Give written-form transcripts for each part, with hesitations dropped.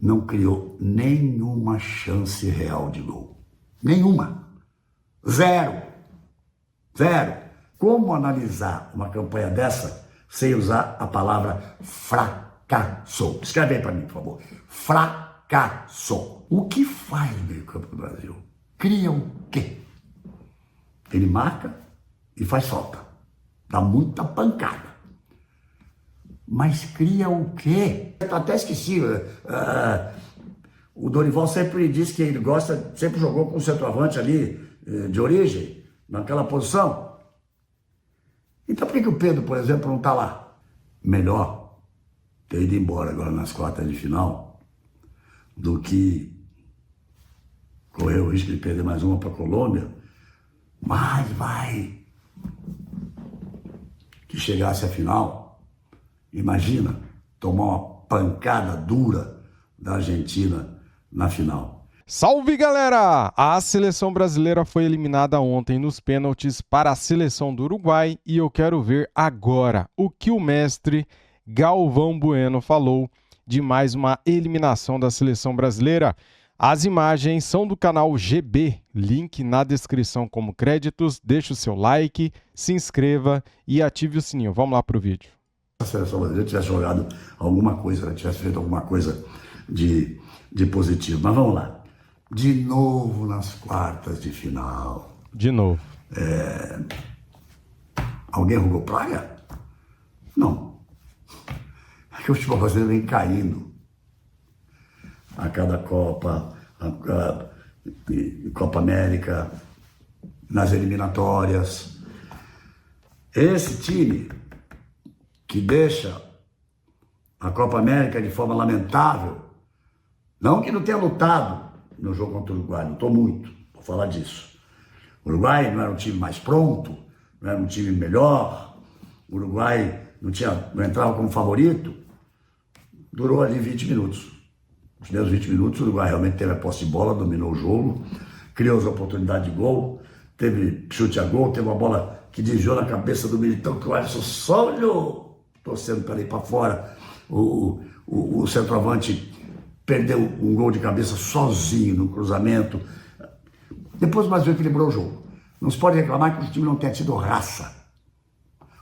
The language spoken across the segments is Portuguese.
não criou nenhuma chance real de gol. Nenhuma. Zero. Zero. Como analisar uma campanha dessa sem usar a palavra fracassou? Escreve aí para mim, por favor. Fracassou. O que faz o meio-campo do Brasil? Cria o quê? Ele marca e faz falta. Dá muita pancada. Mas cria o quê? Eu até esqueci. O Dorival sempre disse que ele gosta, sempre jogou com o centroavante ali de origem, naquela posição. Então por que o Pedro, por exemplo, não está lá? Melhor ter ido embora agora nas quartas de final do que correr o risco de perder mais uma para a Colômbia, mas vai que chegasse a final, imagina tomar uma pancada dura da Argentina na final. Salve, galera! A seleção brasileira foi eliminada ontem nos pênaltis para a seleção do Uruguai e eu quero ver agora o que o mestre Galvão Bueno falou de mais uma eliminação da seleção brasileira. As imagens são do canal GB, link na descrição como créditos. Deixe o seu like, se inscreva e ative o sininho. Vamos lá para o vídeo. Se a seleção brasileira tivesse jogado alguma coisa, tivesse feito alguma coisa de positivo. Mas vamos lá. De novo nas quartas de final. De novo. Alguém rugou praga? Não. É que o futebol brasileiro vem caindo a cada Copa, Copa América, nas eliminatórias. Esse time que deixa a Copa América de forma lamentável, não que não tenha lutado no jogo contra o Uruguai, lutou muito, vou falar disso. O Uruguai não era um time mais pronto, não era um time melhor, o Uruguai não entrava como favorito, durou ali 20 minutos. Os primeiros 20 minutos o Uruguai realmente teve a posse de bola, dominou o jogo, criou as oportunidades de gol, teve chute a gol, teve uma bola que desviou na cabeça do Militão, que o Alisson só olhou, torcendo para ir para fora. O centroavante perdeu um gol de cabeça sozinho no cruzamento. Depois o Brasil equilibrou o jogo. Não se pode reclamar que o time não tenha tido raça,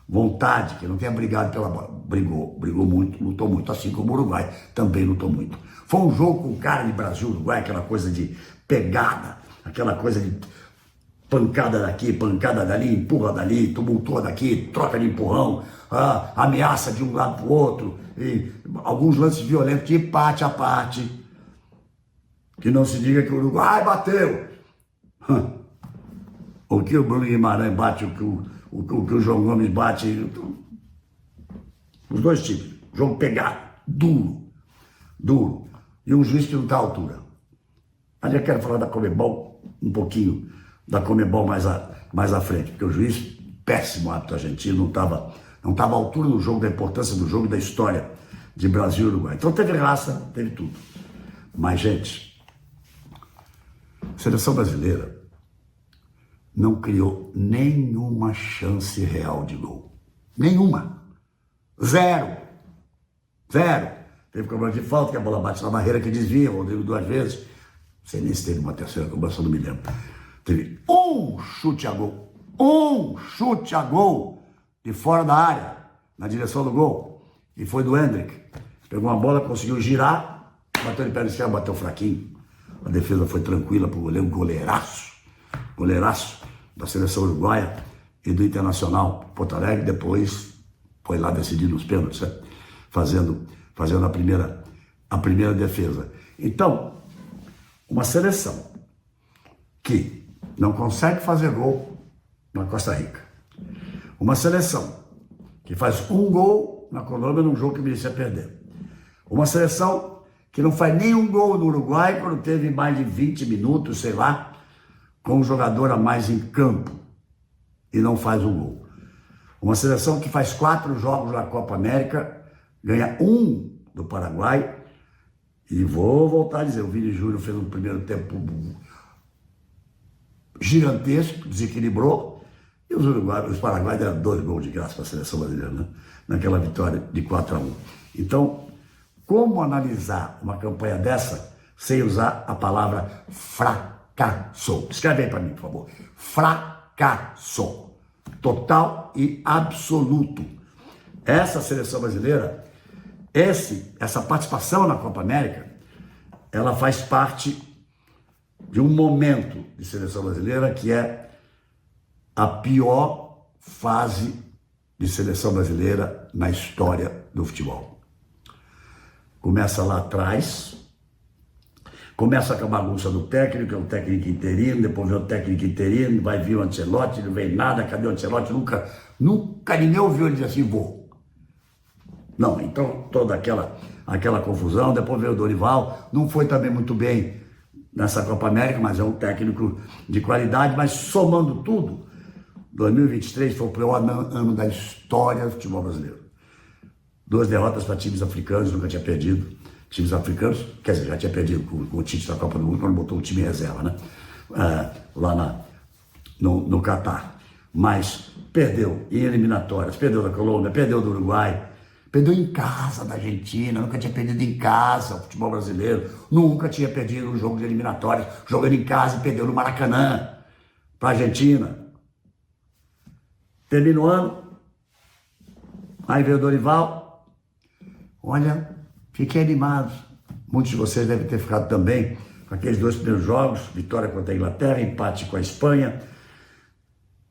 vontade, que não tenha brigado pela bola. Brigou muito, lutou muito, assim como o Uruguai também lutou muito. Foi um jogo com cara de Brasil-Uruguai, aquela coisa de pegada, aquela coisa de pancada daqui, pancada dali, empurra dali, tumultua daqui, troca de empurrão, ameaça de um lado para o outro, e alguns lances violentos de parte a parte. Que não se diga que o Uruguai bateu. O que o Bruno Guimarães bate, o que o João Gomes bate. Os dois times. Jogo pegado, duro. E um juiz que não está à altura. Mas eu quero falar da Conmebol um pouquinho, da Conmebol mais à frente, porque o juiz, péssimo árbitro argentino, não estava à altura do jogo, da importância do jogo, da história de Brasil e Uruguai. Então teve raça, teve tudo. Mas, gente, a seleção brasileira não criou nenhuma chance real de gol. Nenhuma. Zero. Teve cobrança de falta, que a bola bate na barreira, que desvia, o Rodrigo 2 vezes. Não sei nem se teve uma terceira cobrança, não me lembro. Teve um chute a gol de fora da área, na direção do gol. E foi do Hendrick. Pegou uma bola, conseguiu girar, bateu de pé esquerdo, bateu fraquinho. A defesa foi tranquila para o goleiro, goleiraço da seleção uruguaia e do Internacional Porto Alegre. Depois foi lá decidir nos pênaltis, né? fazendo a primeira defesa. Então, uma seleção que não consegue fazer gol na Costa Rica, uma seleção que faz um gol na Colômbia num jogo que merecia perder, uma seleção que não faz nenhum gol no Uruguai quando teve mais de 20 minutos, sei lá, com um jogador a mais em campo e não faz um gol. Uma seleção que faz 4 jogos na Copa América, ganha 1 do Paraguai, e vou voltar a dizer, o Vini Júnior fez um primeiro tempo gigantesco, desequilibrou, e os paraguaios deram 2 gols de graça para a seleção brasileira, né? Naquela vitória de 4-1. Então, como analisar uma campanha dessa sem usar a palavra fracasso? Escreve aí para mim, por favor. Fracasso. Total e absoluto. Essa seleção brasileira, essa participação na Copa América, ela faz parte de um momento de seleção brasileira que é a pior fase de seleção brasileira na história do futebol. Começa lá atrás, começa com a bagunça do técnico, é o técnico interino, depois vem o técnico interino, vai vir o Ancelotti, não vem nada, cadê o Ancelotti? Nunca ninguém ouviu ele dizer assim, vou. Não, então toda aquela confusão, depois veio o Dorival, não foi também muito bem nessa Copa América, mas é um técnico de qualidade, mas somando tudo, 2023 foi o pior ano da história do futebol brasileiro. 2 derrotas para times africanos, nunca tinha perdido. Times africanos, quer dizer, já tinha perdido com o Tite da Copa do Mundo, quando botou o time em reserva, né? Lá no Catar. Mas perdeu em eliminatórias, perdeu da Colômbia, perdeu do Uruguai, perdeu em casa da Argentina, nunca tinha perdido em casa o futebol brasileiro, nunca tinha perdido um jogo de eliminatórias, jogando em casa e perdeu no Maracanã para a Argentina. Termina o ano, aí veio o Dorival, olha, fiquei animado. Muitos de vocês devem ter ficado também com aqueles 2 primeiros jogos, vitória contra a Inglaterra, empate com a Espanha.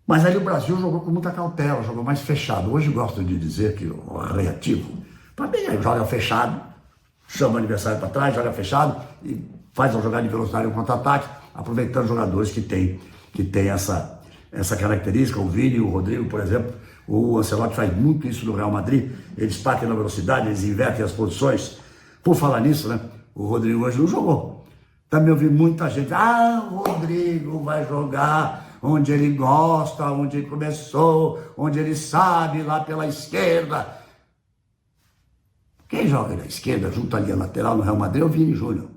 Mas aí o Brasil jogou com muita cautela, jogou mais fechado. Hoje gosto de dizer que o reativo, para mim, joga fechado, chama o adversário para trás, joga fechado e faz uma jogada de velocidade e um contra-ataque, aproveitando jogadores que tem essa característica. O Vini e o Rodrigo, por exemplo, o Ancelotti faz muito isso no Real Madrid, eles partem na velocidade, eles invertem as posições. Por falar nisso, né, o Rodrigo hoje não jogou. Também ouvi muita gente, o Rodrigo vai jogar onde ele gosta, onde ele começou, onde ele sabe, lá pela esquerda. Quem joga na esquerda, junto ali a lateral no Real Madrid, é o Vini Júnior.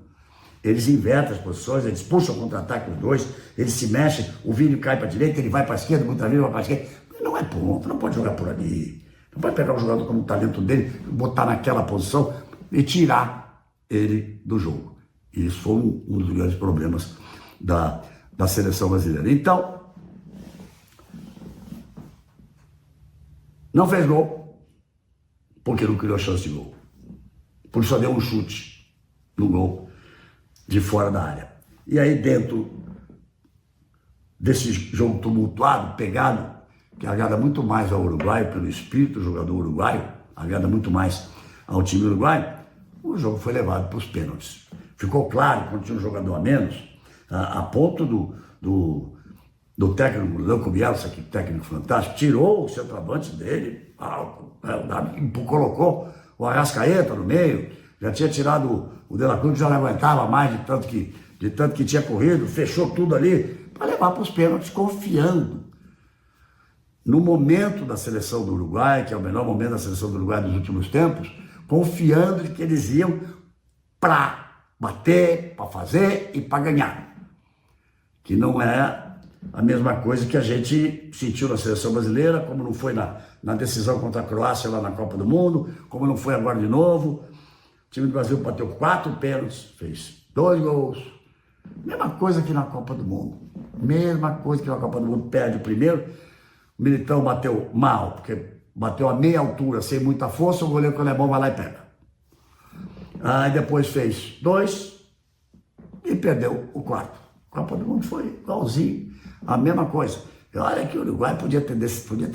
Eles invertem as posições, eles puxam o contra-ataque os dois, eles se mexem, o Vini cai para a direita, ele vai para a esquerda, muitas vezes vai para a esquerda. Não é ponto, não pode jogar por ali. Não pode pegar um jogador como o talento dele, botar naquela posição e tirar ele do jogo. E isso foi um dos grandes problemas da seleção brasileira. Então, não fez gol, porque não criou chance de gol. Porque só deu um chute no gol de fora da área. E aí dentro desse jogo tumultuado, pegado, que agrada muito mais ao uruguaio, pelo espírito do jogador uruguaio, agrada muito mais ao time uruguaio, o jogo foi levado para os pênaltis. Ficou claro, quando tinha um jogador a menos, a ponto do técnico Leuco Bielsa, que técnico fantástico, tirou o centroavante dele, colocou o Arrascaeta no meio, já tinha tirado o De La Cruz, já não aguentava mais de tanto que tinha corrido, fechou tudo ali para levar para os pênaltis, confiando no momento da seleção do Uruguai, que é o melhor momento da seleção do Uruguai dos últimos tempos, confiando de que eles iam para bater, para fazer e para ganhar. Que não é a mesma coisa que a gente sentiu na seleção brasileira, como não foi na decisão contra a Croácia lá na Copa do Mundo, como não foi agora de novo. O time do Brasil bateu 4 pênaltis, fez 2 gols. Mesma coisa que na Copa do Mundo. Mesma coisa que na Copa do Mundo, perde o primeiro. O Militão bateu mal, porque bateu a meia altura, sem muita força, o goleiro, quando é bom, vai lá e pega. Aí depois fez 2 e perdeu o 4. A Copa do Mundo foi igualzinho, a mesma coisa. E olha que o Uruguai podia ter decidido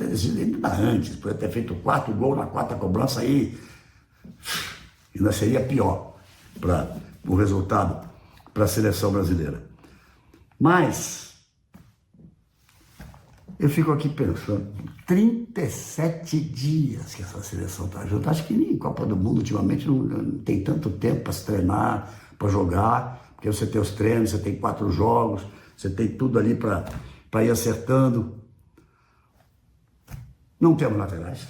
ainda antes, podia ter feito 4 gols na 4ª cobrança aí, ainda seria pior para o resultado para a seleção brasileira. Mas eu fico aqui pensando, 37 dias que essa seleção está junto. Acho que nem Copa do Mundo ultimamente não tem tanto tempo para se treinar, para jogar, porque você tem os treinos, você tem 4 jogos, você tem tudo ali para ir acertando. Não temos laterais.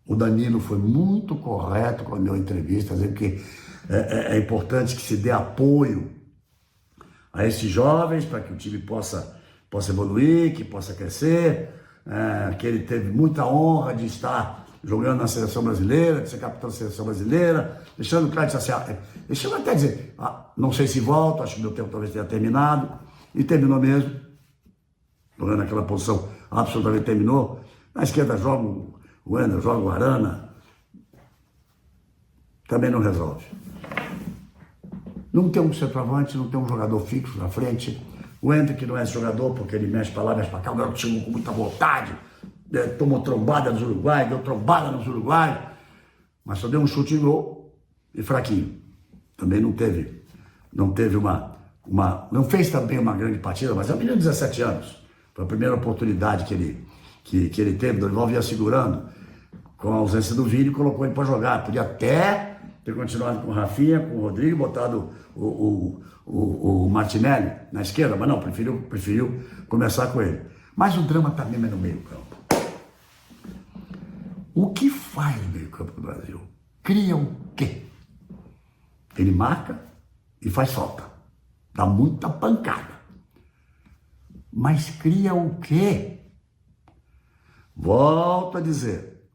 O Danilo foi muito correto com a minha entrevista, dizendo que é importante que se dê apoio a esses jovens para que o time possa evoluir, que possa crescer, que ele teve muita honra de estar jogando na seleção brasileira, de ser capitão da seleção brasileira, deixando claro que ele chegou até a dizer, não sei se volto, acho que meu tempo talvez tenha terminado, e terminou mesmo, jogando naquela posição, absolutamente terminou. Na esquerda joga o Wender, joga o Arana, também não resolve. Não tem um centroavante, não tem um jogador fixo na frente. O Hendrick não é esse jogador porque ele mexe para lá, mexe para cá, o garoto chegou com muita vontade, tomou trombada nos Uruguai, deu trombada nos Uruguai, mas só deu um chute em gol e fraquinho. Também não teve não fez também uma grande partida, mas é um menino de 17 anos. Foi a primeira oportunidade que ele teve, o Dorival vinha segurando, com a ausência do Vini, colocou ele para jogar. Podia até ter continuado com o Rafinha, com o Rodrigo, botado o Martinelli na esquerda, mas não, preferiu começar com ele. Mas o drama também é no meio campo. O que faz o meio campo do Brasil? Cria o quê? Ele marca e faz falta. Dá muita pancada. Mas cria o quê? Volto a dizer.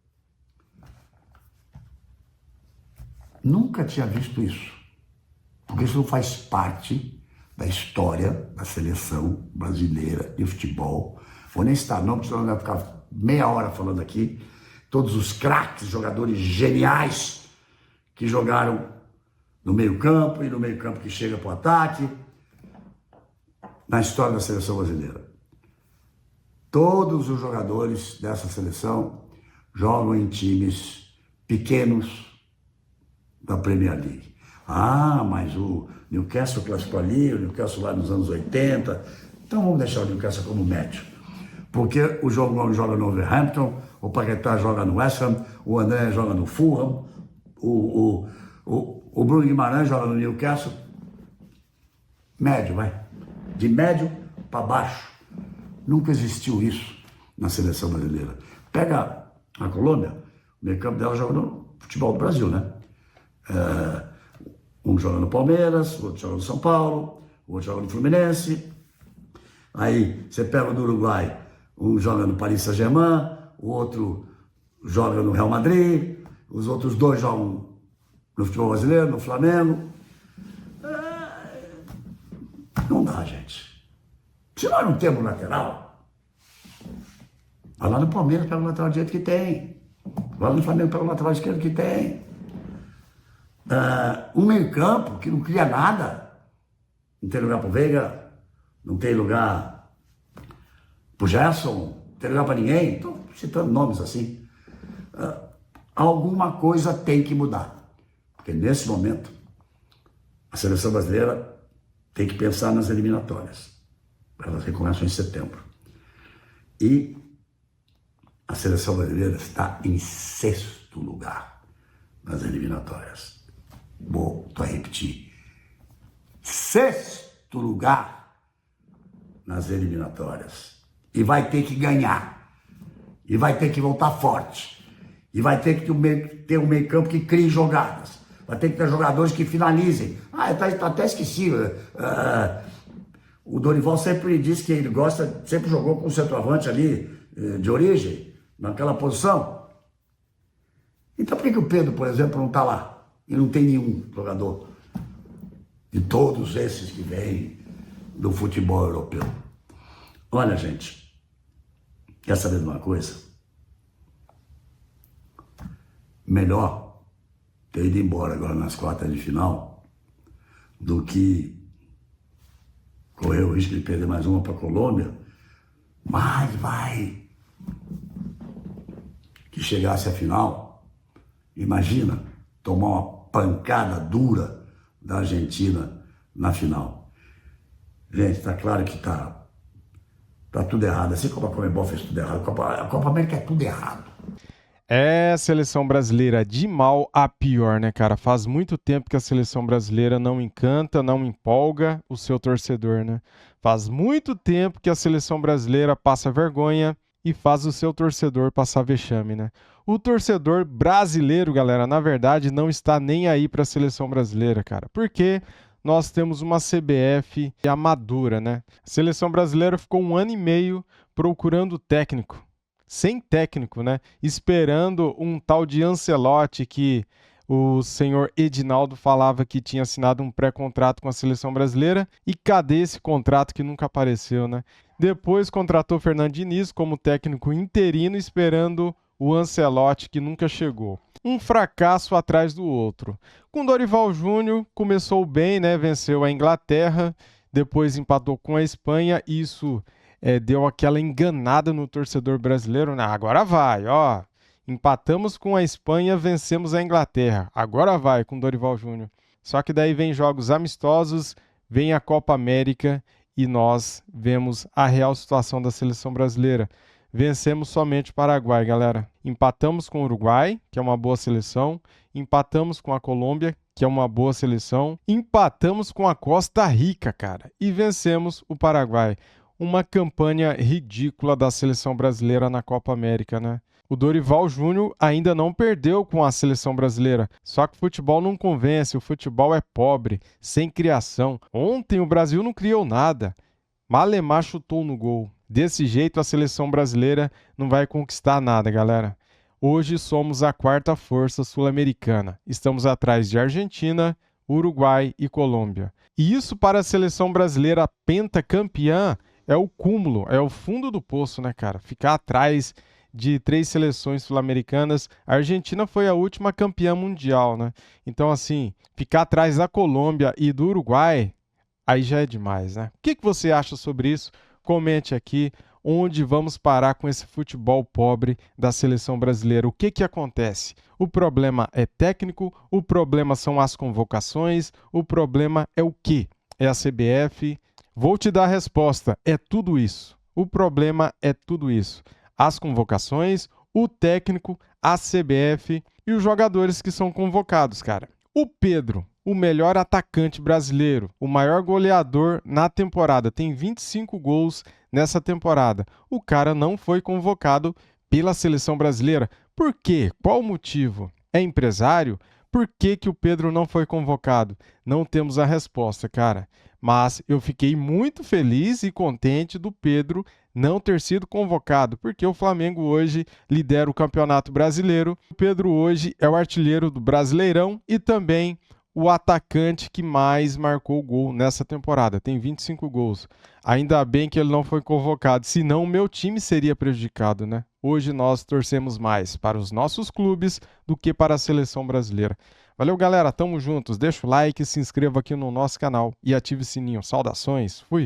Nunca tinha visto isso. Porque isso não faz parte da história da seleção brasileira de futebol. Vou nem citar não, porque senão vai ficar meia hora falando aqui. Todos os craques, jogadores geniais que jogaram no meio-campo e no meio-campo que chega para o ataque, na história da seleção brasileira. Todos os jogadores dessa seleção jogam em times pequenos da Premier League. Mas o Newcastle classificou ali, o Newcastle lá nos anos 80, então vamos deixar o Newcastle como médio. Porque o João Gomes joga no Wolverhampton, o Paquetá joga no West Ham, o André joga no Fulham, o Bruno Guimarães joga no Newcastle. Médio, vai. De médio para baixo. Nunca existiu isso na seleção brasileira. Pega a Colômbia, o meio campo dela joga no futebol do Brasil, né? Um joga no Palmeiras, o outro joga no São Paulo, o outro joga no Fluminense. Aí você pega o do Uruguai, um joga no Paris Saint-Germain, o outro joga no Real Madrid, os outros dois jogam no futebol brasileiro, no Flamengo. Não dá, gente. Se nós não temos lateral, vai lá no Palmeiras, pega o lateral direito que tem. Vai lá no Flamengo, pega o lateral esquerdo que tem. Um meio-campo que não cria nada. Não tem lugar para o Veiga, não tem lugar para o Gerson, não tem lugar para ninguém. Estou citando nomes assim. Alguma coisa tem que mudar. Porque nesse momento, a seleção brasileira tem que pensar nas eliminatórias. Elas recomeçam em setembro. E a seleção brasileira está em 6º lugar nas eliminatórias. Volto a repetir. 6º lugar nas eliminatórias. E vai ter que ganhar. E vai ter que voltar forte. E vai ter que ter um meio-campo que crie jogadas. Vai ter que ter jogadores que finalizem. Até esqueci. O Dorival sempre disse que ele gosta, sempre jogou com o centroavante ali de origem, naquela posição. Então por que o Pedro, por exemplo, não está lá? E não tem nenhum jogador de todos esses que vêm do futebol europeu. Olha, gente, quer saber de uma coisa? Melhor ter ido embora agora nas quartas de final do que correr o risco de perder mais uma para a Colômbia, mas vai que chegasse a final, imagina tomar uma pancada dura da Argentina na final. Gente, tá claro que tá tudo errado, assim como a Conmebol fez tudo errado, a Copa América é tudo errado. É, seleção brasileira de mal a pior, né, cara? Faz muito tempo que a seleção brasileira não encanta, não empolga o seu torcedor, né? Faz muito tempo que a seleção brasileira passa vergonha e faz o seu torcedor passar vexame, né? O torcedor brasileiro, galera, na verdade, não está nem aí para a seleção brasileira, cara. Porque nós temos uma CBF amadora, né? A seleção brasileira ficou 1 ano e meio procurando técnico. sem técnico, né? Esperando um tal de Ancelotti que o senhor Edinaldo falava que tinha assinado um pré-contrato com a seleção brasileira. E cadê esse contrato que nunca apareceu, né? Depois contratou Fernando Diniz como técnico interino, esperando o Ancelotti que nunca chegou. Um fracasso atrás do outro. Com Dorival Júnior começou bem, né? Venceu a Inglaterra, depois empatou com a Espanha. Isso deu aquela enganada no torcedor brasileiro, né? Agora vai, ó. Empatamos com a Espanha, vencemos a Inglaterra. Agora vai com Dorival Júnior. Só que daí vem jogos amistosos, vem a Copa América e nós vemos a real situação da seleção brasileira. Vencemos somente o Paraguai, galera. Empatamos com o Uruguai, que é uma boa seleção. Empatamos com a Colômbia, que é uma boa seleção. Empatamos com a Costa Rica, cara. E vencemos o Paraguai. Uma campanha ridícula da seleção brasileira na Copa América, né? O Dorival Júnior ainda não perdeu com a seleção brasileira, só que o futebol não convence, o futebol é pobre, sem criação. Ontem o Brasil não criou nada, Malemar chutou no gol. Desse jeito a seleção brasileira não vai conquistar nada, galera. Hoje somos a quarta força sul-americana, estamos atrás de Argentina, Uruguai e Colômbia. E isso para a seleção brasileira pentacampeã é o cúmulo, é o fundo do poço, né, cara? Ficar atrás de 3 seleções sul-americanas. A Argentina foi a última campeã mundial, né? Então, assim, ficar atrás da Colômbia e do Uruguai, aí já é demais, né? O que você acha sobre isso? Comente aqui onde vamos parar com esse futebol pobre da seleção brasileira. O que acontece? O problema é técnico, o problema são as convocações, o problema é o quê? É a CBF? Vou te dar a resposta, é tudo isso. O problema é tudo isso. As convocações, o técnico, a CBF e os jogadores que são convocados, cara. O Pedro, o melhor atacante brasileiro, o maior goleador na temporada, tem 25 gols nessa temporada. O cara não foi convocado pela seleção brasileira. Por quê? Qual o motivo? É empresário? Por que o Pedro não foi convocado? Não temos a resposta, cara. Mas eu fiquei muito feliz e contente do Pedro não ter sido convocado, porque o Flamengo hoje lidera o Campeonato Brasileiro. O Pedro hoje é o artilheiro do Brasileirão e também o atacante que mais marcou gol nessa temporada. Tem 25 gols. Ainda bem que ele não foi convocado, senão o meu time seria prejudicado, né? Hoje nós torcemos mais para os nossos clubes do que para a seleção brasileira. Valeu, galera. Tamo juntos. Deixa o like, se inscreva aqui no nosso canal e ative o sininho. Saudações. Fui!